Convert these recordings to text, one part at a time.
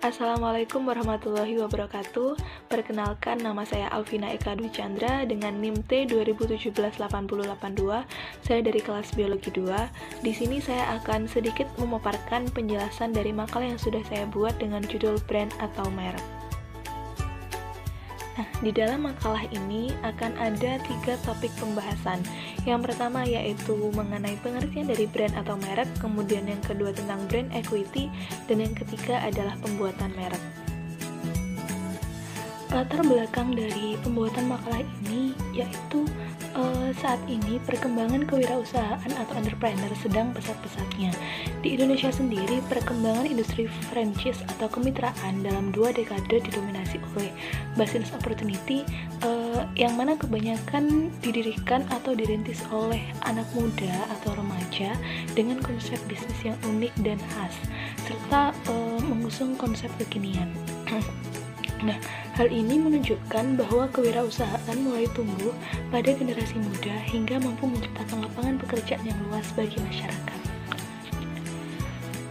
Assalamualaikum warahmatullahi wabarakatuh. Perkenalkan, nama saya Alvina Eka Dwi Chandra dengan NIM T 2017-8082. Saya dari kelas Biologi 2. Di sini saya akan sedikit memaparkan penjelasan dari makalah yang sudah saya buat dengan judul brand atau merek. Nah, di dalam makalah ini akan ada 3 topik pembahasan. Yang pertama yaitu mengenai pengertian dari brand atau merek, kemudian yang kedua tentang brand equity, dan yang ketiga adalah pembuatan merek. Latar belakang dari pembuatan makalah ini yaitu saat ini perkembangan kewirausahaan atau entrepreneur sedang pesat-pesatnya. Di Indonesia sendiri, perkembangan industri franchise atau kemitraan dalam 2 dekade didominasi oleh business opportunity yang mana kebanyakan didirikan atau dirintis oleh anak muda atau remaja dengan konsep bisnis yang unik dan khas, serta mengusung konsep kekinian. Nah, hal ini menunjukkan bahwa kewirausahaan mulai tumbuh pada generasi muda hingga mampu menciptakan lapangan pekerjaan yang luas bagi masyarakat.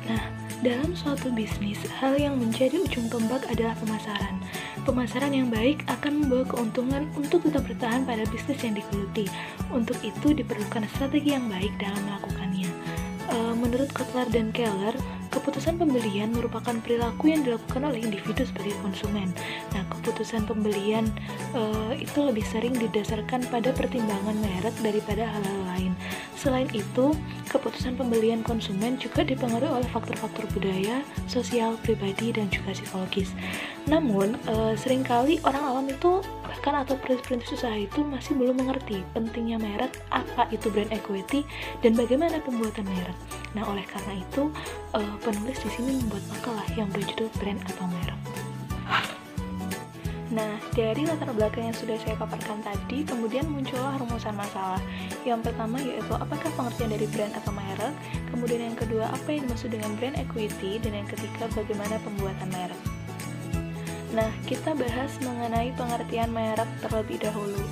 Nah, dalam suatu bisnis, hal yang menjadi ujung tombak adalah pemasaran. Pemasaran yang baik akan membawa keuntungan untuk tetap bertahan pada bisnis yang digeluti. Untuk itu diperlukan strategi yang baik dalam melakukannya. Menurut Kotler dan Keller, keputusan pembelian merupakan perilaku yang dilakukan oleh individu sebagai konsumen. Nah, keputusan pembelian itu lebih sering didasarkan pada pertimbangan merek daripada hal-hal lain. Selain itu, keputusan pembelian konsumen juga dipengaruhi oleh faktor-faktor budaya, sosial, pribadi, dan juga psikologis. Namun, seringkali orang awam itu atau perintis usaha itu masih belum mengerti pentingnya merek, apa itu brand equity, dan bagaimana pembuatan merek. Nah, oleh karena itu, penulis di sini membuat makalah yang berjudul brand atau merek. Nah, dari latar belakang yang sudah saya paparkan tadi, kemudian muncullah rumusan masalah. Yang pertama yaitu apakah pengertian dari brand atau merek, kemudian yang kedua apa yang dimaksud dengan brand equity, dan yang ketiga bagaimana pembuatan merek. Nah, kita bahas mengenai pengertian merek terlebih dahulu.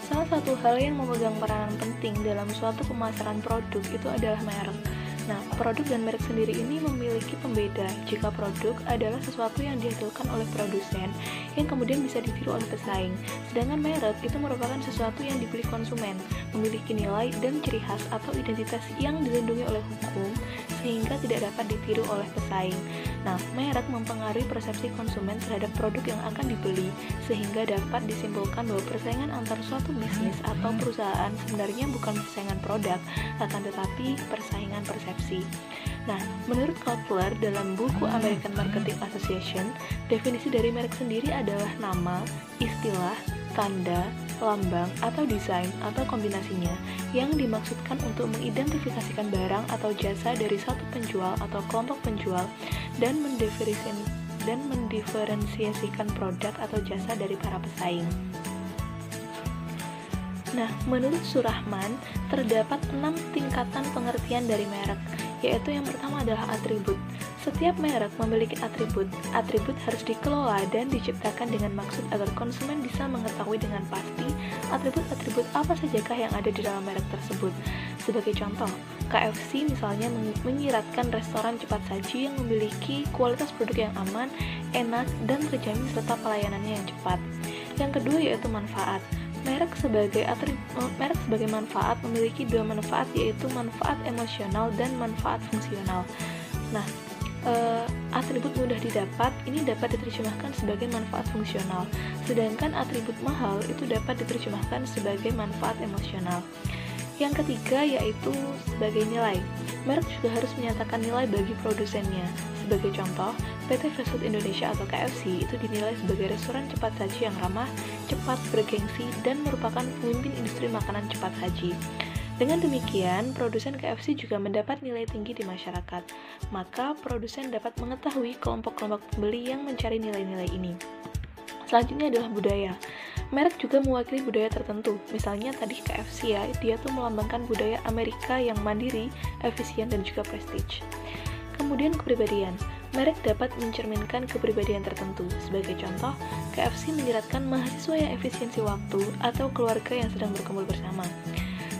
Salah satu hal yang memegang peranan penting dalam suatu pemasaran produk itu adalah merek. Nah, produk dan merek sendiri ini memiliki pembeda jika produk adalah sesuatu yang dihasilkan oleh produsen yang kemudian bisa ditiru oleh pesaing. Sedangkan merek itu merupakan sesuatu yang dibeli konsumen, memiliki nilai dan ciri khas atau identitas yang dilindungi oleh hukum sehingga tidak dapat ditiru oleh pesaing. Nah, merek mempengaruhi persepsi konsumen terhadap produk yang akan dibeli sehingga dapat disimpulkan bahwa persaingan antar suatu bisnis atau perusahaan sebenarnya bukan persaingan produk, akan tetapi persaingan persepsi. Nah, menurut Kotler dalam buku American Marketing Association, definisi dari merek sendiri adalah nama, istilah, tanda, lambang, atau desain, atau kombinasinya yang dimaksudkan untuk mengidentifikasikan barang atau jasa dari satu penjual atau kelompok penjual dan mendiferensiasikan produk atau jasa dari para pesaing. Nah, menurut Surahman, terdapat 6 tingkatan pengertian dari merek, yaitu yang pertama adalah atribut. Setiap merek memiliki atribut. Atribut harus dikelola dan diciptakan dengan maksud agar konsumen bisa mengetahui dengan pasti atribut-atribut apa sajakah yang ada di dalam merek tersebut. Sebagai contoh, KFC misalnya menyiratkan restoran cepat saji yang memiliki kualitas produk yang aman, enak, dan terjamin serta pelayanannya yang cepat. Yang kedua yaitu manfaat. Merek sebagai manfaat memiliki 2 manfaat, yaitu manfaat emosional dan manfaat fungsional. Nah, atribut mudah didapat ini dapat diterjemahkan sebagai manfaat fungsional, sedangkan atribut mahal itu dapat diterjemahkan sebagai manfaat emosional. Yang ketiga yaitu sebagai nilai. Merek juga harus menyatakan nilai bagi produsennya. Sebagai contoh, PT Fast Food Indonesia atau KFC itu dinilai sebagai restoran cepat saji yang ramah, cepat, bergengsi, dan merupakan pemimpin industri makanan cepat saji. Dengan demikian, produsen KFC juga mendapat nilai tinggi di masyarakat. Maka, produsen dapat mengetahui kelompok-kelompok pembeli yang mencari nilai-nilai ini. Selanjutnya adalah budaya. Merek juga mewakili budaya tertentu. Misalnya tadi KFC ya, dia tuh melambangkan budaya Amerika yang mandiri, efisien, dan juga prestige. Kemudian kepribadian. Merek dapat mencerminkan kepribadian tertentu. Sebagai contoh, KFC menyiratkan mahasiswa yang efisiensi waktu atau keluarga yang sedang berkumpul bersama.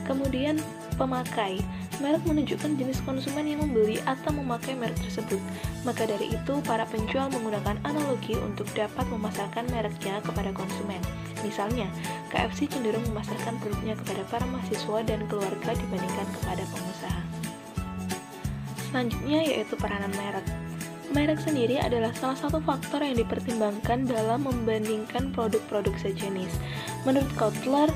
Kemudian pemakai. merek menunjukkan jenis konsumen yang membeli atau memakai merek tersebut. Maka dari itu, para penjual menggunakan analogi untuk dapat memasarkan mereknya kepada konsumen. Misalnya, KFC cenderung memasarkan produknya kepada para mahasiswa dan keluarga dibandingkan kepada pengusaha. Selanjutnya yaitu peranan merek. Merek sendiri adalah salah satu faktor yang dipertimbangkan dalam membandingkan produk-produk sejenis. Menurut Kotler,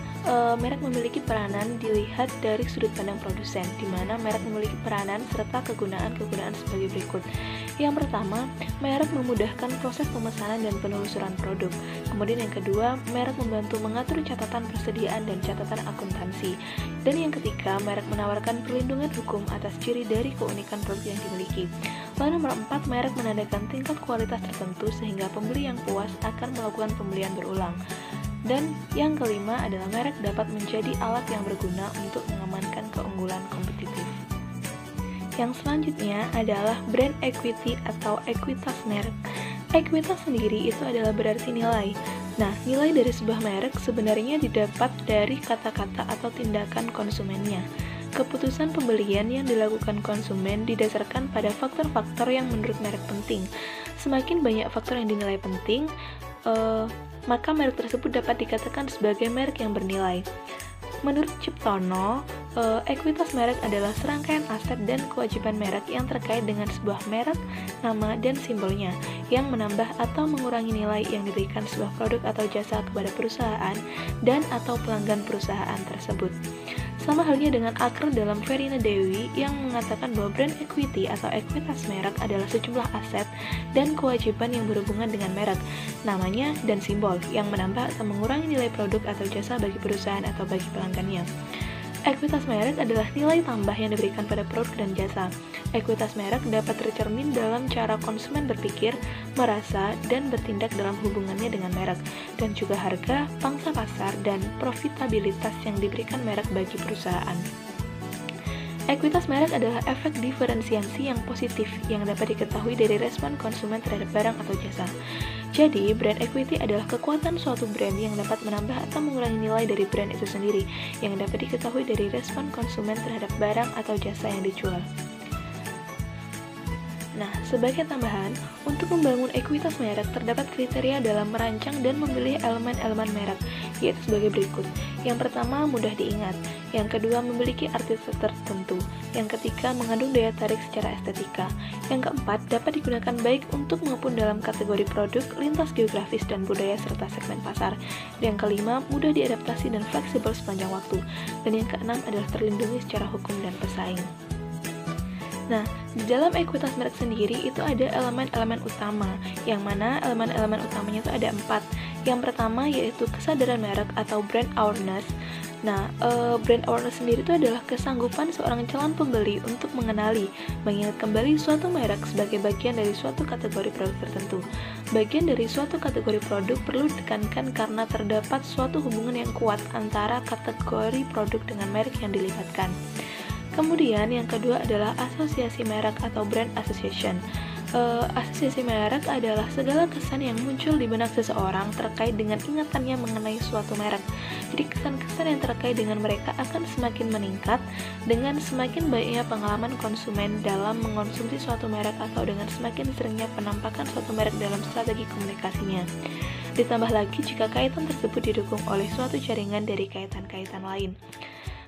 merek memiliki peranan dilihat dari sudut pandang produsen, di mana merek memiliki peranan serta kegunaan-kegunaan sebagai berikut. Yang pertama, merek memudahkan proses pemesanan dan penelusuran produk. Kemudian yang kedua, merek membantu mengatur catatan persediaan dan catatan akuntansi. Dan yang ketiga, merek menawarkan perlindungan hukum atas ciri dari keunikan produk yang dimiliki. Lalu nomor 4, merek menandakan tingkat kualitas tertentu sehingga pembeli yang puas akan melakukan pembelian berulang. Dan yang kelima adalah merek dapat menjadi alat yang berguna untuk mengamankan keunggulan kompetitif. Yang selanjutnya adalah brand equity atau ekuitas merek. Ekuitas sendiri itu adalah berarti nilai. Nah, nilai dari sebuah merek sebenarnya didapat dari kata-kata atau tindakan konsumennya. Keputusan pembelian yang dilakukan konsumen didasarkan pada faktor-faktor yang menurut merek penting. Semakin banyak faktor yang dinilai penting, maka merek tersebut dapat dikatakan sebagai merek yang bernilai. Menurut Ciptono, ekuitas merek adalah serangkaian aset dan kewajiban merek yang terkait dengan sebuah merek, nama, dan simbolnya, yang menambah atau mengurangi nilai yang diberikan sebuah produk atau jasa kepada perusahaan dan atau pelanggan perusahaan tersebut. Sama halnya dengan Aker dalam Verina Dewi yang mengatakan bahwa brand equity atau ekuitas merek adalah sejumlah aset dan kewajiban yang berhubungan dengan merek, namanya, dan simbol yang menambah atau mengurangi nilai produk atau jasa bagi perusahaan atau bagi pelanggannya. Ekuitas merek adalah nilai tambah yang diberikan pada produk dan jasa. Ekuitas merek dapat tercermin dalam cara konsumen berpikir, merasa, dan bertindak dalam hubungannya dengan merek, dan juga harga, pangsa pasar, dan profitabilitas yang diberikan merek bagi perusahaan. Ekuitas merek adalah efek diferensiasi yang positif yang dapat diketahui dari respon konsumen terhadap barang atau jasa. Jadi, brand equity adalah kekuatan suatu brand yang dapat menambah atau mengurangi nilai dari brand itu sendiri yang dapat diketahui dari respon konsumen terhadap barang atau jasa yang dijual. Nah, sebagai tambahan, untuk membangun ekuitas merek terdapat kriteria dalam merancang dan memilih elemen-elemen merek, yaitu sebagai berikut. Yang pertama, mudah diingat. Yang kedua, memiliki arti tertentu. Yang ketiga, mengandung daya tarik secara estetika. Yang keempat, dapat digunakan baik untuk maupun dalam kategori produk, lintas geografis dan budaya serta segmen pasar. Dan yang kelima, mudah diadaptasi dan fleksibel sepanjang waktu. Dan yang keenam adalah terlindungi secara hukum dan pesaing. Nah, di dalam ekuitas merek sendiri itu ada elemen-elemen utama, yang mana elemen-elemen utamanya itu ada 4. Yang pertama yaitu kesadaran merek atau brand awareness. Nah, brand awareness sendiri itu adalah kesanggupan seorang calon pembeli untuk mengenali, mengingat kembali suatu merek sebagai bagian dari suatu kategori produk tertentu. Bagian dari suatu kategori produk perlu ditekankan karena terdapat suatu hubungan yang kuat antara kategori produk dengan merek yang dilibatkan. Kemudian yang kedua adalah asosiasi merek atau brand association. Asosiasi merek adalah segala kesan yang muncul di benak seseorang terkait dengan ingatannya mengenai suatu merek. Jadi kesan-kesan yang terkait dengan mereka akan semakin meningkat dengan semakin banyaknya pengalaman konsumen dalam mengonsumsi suatu merek atau dengan semakin seringnya penampakan suatu merek dalam strategi komunikasinya. Ditambah lagi jika kaitan tersebut didukung oleh suatu jaringan dari kaitan-kaitan lain.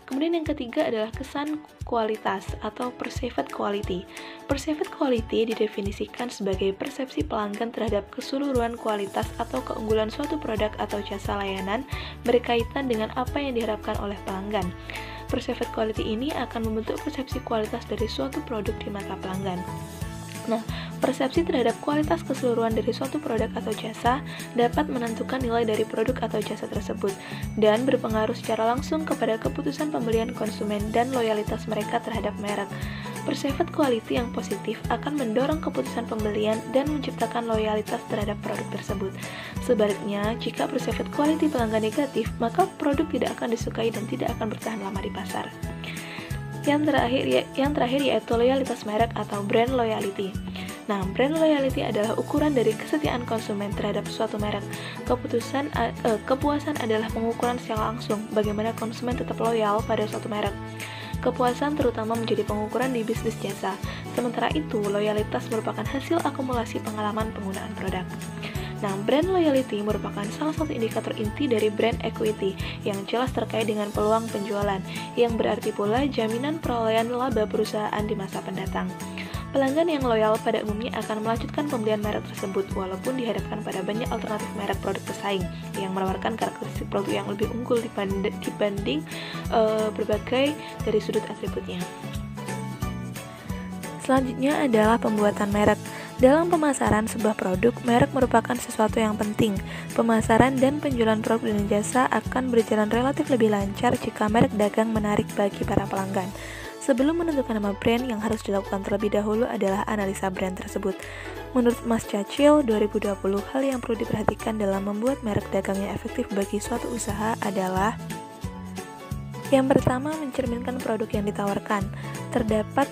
Kemudian yang ketiga adalah kesan kualitas atau perceived quality. Perceived quality didefinisikan sebagai persepsi pelanggan terhadap keseluruhan kualitas atau keunggulan suatu produk atau jasa layanan berkaitan dengan apa yang diharapkan oleh pelanggan. Perceived quality ini akan membentuk persepsi kualitas dari suatu produk di mata pelanggan. Nah, persepsi terhadap kualitas keseluruhan dari suatu produk atau jasa dapat menentukan nilai dari produk atau jasa tersebut dan berpengaruh secara langsung kepada keputusan pembelian konsumen dan loyalitas mereka terhadap merek. Perceived quality yang positif akan mendorong keputusan pembelian dan menciptakan loyalitas terhadap produk tersebut. Sebaliknya, jika perceived quality pelanggan negatif, maka produk tidak akan disukai dan tidak akan bertahan lama di pasar. Yang terakhir yaitu loyalitas merek atau brand loyalty. Nah, brand loyalty adalah ukuran dari kesetiaan konsumen terhadap suatu merek. Kepuasan adalah pengukuran secara langsung bagaimana konsumen tetap loyal pada suatu merek. Kepuasan terutama menjadi pengukuran di bisnis jasa. Sementara itu, loyalitas merupakan hasil akumulasi pengalaman penggunaan produk. Nah, brand loyalty merupakan salah satu indikator inti dari brand equity yang jelas terkait dengan peluang penjualan, yang berarti pula jaminan perolehan laba perusahaan di masa pendatang. Pelanggan yang loyal pada umumnya akan melanjutkan pembelian merek tersebut walaupun dihadapkan pada banyak alternatif merek produk pesaing yang menawarkan karakteristik produk yang lebih unggul dibanding berbagai dari sudut atributnya. Selanjutnya adalah pembuatan merek. Dalam pemasaran sebuah produk, merek merupakan sesuatu yang penting. Pemasaran dan penjualan produk dan jasa akan berjalan relatif lebih lancar jika merek dagang menarik bagi para pelanggan. Sebelum menentukan nama brand, yang harus dilakukan terlebih dahulu adalah analisa brand tersebut. Menurut Mas Cacil 2020, hal yang perlu diperhatikan dalam membuat merek dagang yang efektif bagi suatu usaha adalah: yang pertama, mencerminkan produk yang ditawarkan. Terdapat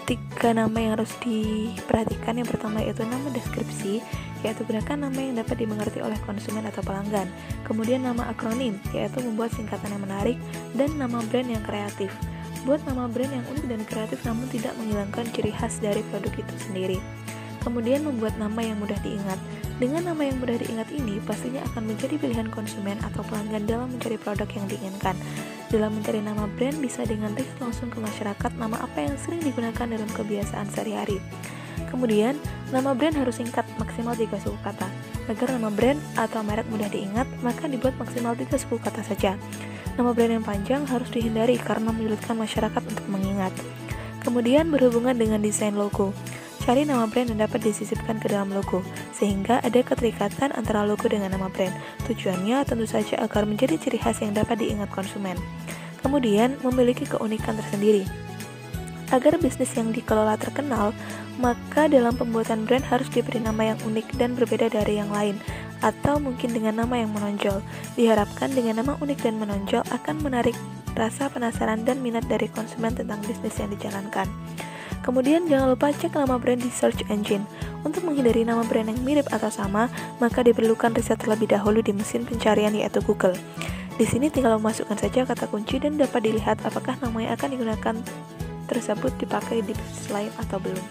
3 nama yang harus diperhatikan. Yang pertama yaitu nama deskripsi, yaitu gunakan nama yang dapat dimengerti oleh konsumen atau pelanggan. Kemudian nama akronim, yaitu membuat singkatan yang menarik, dan nama brand yang kreatif. Buat nama brand yang unik dan kreatif namun tidak menghilangkan ciri khas dari produk itu sendiri. Kemudian membuat nama yang mudah diingat. Dengan nama yang mudah diingat ini pastinya akan menjadi pilihan konsumen atau pelanggan dalam mencari produk yang diinginkan. Dalam mencari nama brand bisa dengan riset langsung ke masyarakat nama apa yang sering digunakan dalam kebiasaan sehari-hari. Kemudian, nama brand harus singkat, maksimal 3 suku kata. Agar nama brand atau merek mudah diingat, maka dibuat maksimal 3 suku kata saja. Nama brand yang panjang harus dihindari karena menyulitkan masyarakat untuk mengingat. Kemudian berhubungan dengan desain logo. Cari nama brand yang dapat disisipkan ke dalam logo, sehingga ada keterikatan antara logo dengan nama brand. Tujuannya tentu saja agar menjadi ciri khas yang dapat diingat konsumen. Kemudian, memiliki keunikan tersendiri. Agar bisnis yang dikelola terkenal, maka dalam pembuatan brand harus diberi nama yang unik dan berbeda dari yang lain, atau mungkin dengan nama yang menonjol. Diharapkan dengan nama unik dan menonjol akan menarik rasa penasaran dan minat dari konsumen tentang bisnis yang dijalankan. Kemudian jangan lupa cek nama brand di search engine. Untuk menghindari nama brand yang mirip atau sama, maka diperlukan riset terlebih dahulu di mesin pencarian yaitu Google. Di sini tinggal memasukkan saja kata kunci dan dapat dilihat apakah nama yang akan digunakan tersebut dipakai di bisnis lain atau belum.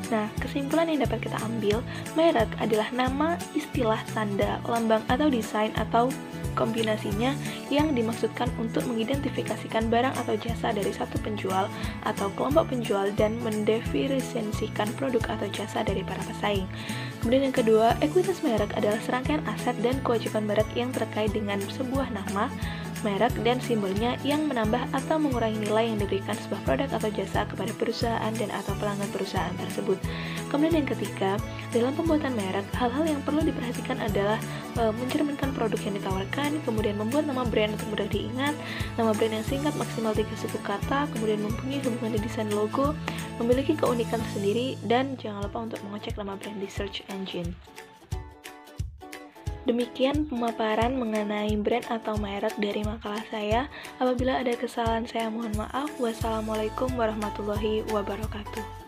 Nah, kesimpulan yang dapat kita ambil, merek adalah nama, istilah, tanda, lambang atau desain atau kombinasinya yang dimaksudkan untuk mengidentifikasikan barang atau jasa dari satu penjual atau kelompok penjual dan mendefinisikan produk atau jasa dari para pesaing. Kemudian yang kedua, ekuitas merek adalah serangkaian aset dan kewajiban merek yang terkait dengan sebuah nama, merek, dan simbolnya yang menambah atau mengurangi nilai yang diberikan sebuah produk atau jasa kepada perusahaan dan atau pelanggan perusahaan tersebut. Kemudian yang ketiga, dalam pembuatan merek, hal-hal yang perlu diperhatikan adalah mencerminkan produk yang ditawarkan, kemudian membuat nama brand untuk mudah diingat, nama brand yang singkat maksimal 3 suku kata, kemudian mempunyai hubungan di desain logo, memiliki keunikan tersendiri, dan jangan lupa untuk mengecek nama brand di search engine. Demikian pemaparan mengenai brand atau merek dari makalah saya. Apabila ada kesalahan saya mohon maaf. Wassalamualaikum warahmatullahi wabarakatuh.